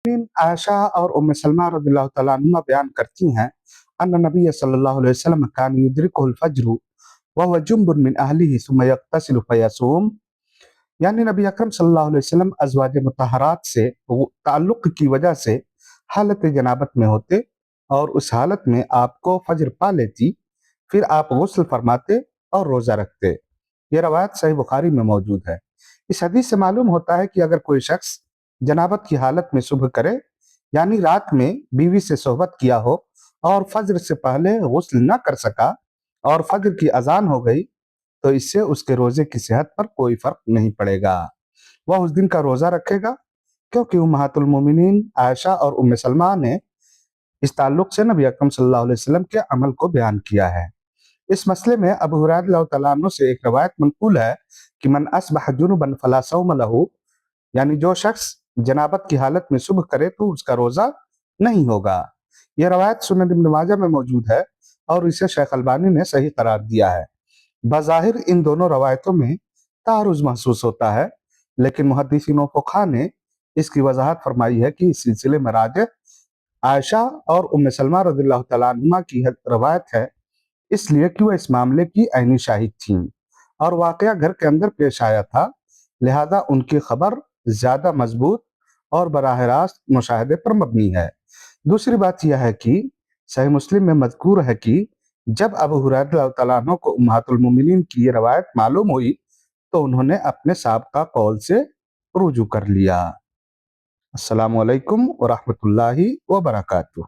आयशा और उम्मे सलमा रज़ियल्लाहु तआला अन्हुमा बयान करती हैं अन्न नबी सल्लल्लाहु अलैहि वसल्लम कान युद्रिकुहुल फज्र व हुवा जुंबुन मिन अहलिही सुम्मा यग़्तसिलु फयसूम। यानी नबी अकरम सल्लल्लाहु अलैहि वसल्लम अज़वाज मुतहहरात से ताल्लुक़ की वजह से हालत जनाबत में होते और उस हालत में आपको फज्र पा लेती, फिर आप गुस्ल फरमाते और रोज़ा रखते। ये रवायत सही बुखारी में मौजूद है। इस हदीस से मालूम होता है कि अगर कोई शख्स जनाबत की हालत में सुबह करे, यानी रात में बीवी से सोहबत किया हो और फज्र से पहले गुस्ल न कर सका और फज्र की अजान हो गई, तो इससे उसके रोजे की सेहत पर कोई फर्क नहीं पड़ेगा। वह उस दिन का रोजा रखेगा, क्योंकि उम्महातुल मोमिनीन आयशा और उम्मे सलमा ने इस ताल्लुक से नबी अकरम सल्लल्लाहु अलैहि वसल्लम के अमल को बयान किया है। इस मसले में अबू हुरैरा रज़ियल्लाहु तआला अन्हु से एक रवायत मनकूल है कि मन अस्बह जुनुबन फला सौम लहू, यानी जो शख्स जनाबत की हालत में सुबह करे तो उसका रोजा नहीं होगा। यह रवायत सुनन इब्न माजा में मौजूद है और इसे शेख अलबानी ने सही करार दिया है। बज़ाहिर इन दोनों रवायतों में तारुज़ महसूस होता है, लेकिन मुहद्दिसीन व फ़ुक़हा ने इसकी वजाहत फरमाई है कि इस सिलसिले में राजिह आयशा और उम्मे सलमा रज़ियल्लाहु तआला अन्हुमा की रवायत है, इसलिए कि वह इस मामले की ऐनी शाहिद थीं और वाक़या घर के अंदर पेश आया था, लिहाजा उनकी खबर ज़्यादा मजबूत और बराह रास्त मुशाहिदे पर मबनी है। दूसरी बात यह है कि सही मुस्लिम में मज़कूर है कि जब अबू हुरैरा रज़ियल्लाहु तआला अन्हु को उम्महातुल मोमिनीन की ये रवायत मालूम हुई, तो उन्होंने अपने साबिक़ा कौल से रुजू कर लिया। अस्सलामु अलैकुम व रहमतुल्लाहि व बरकातुहू।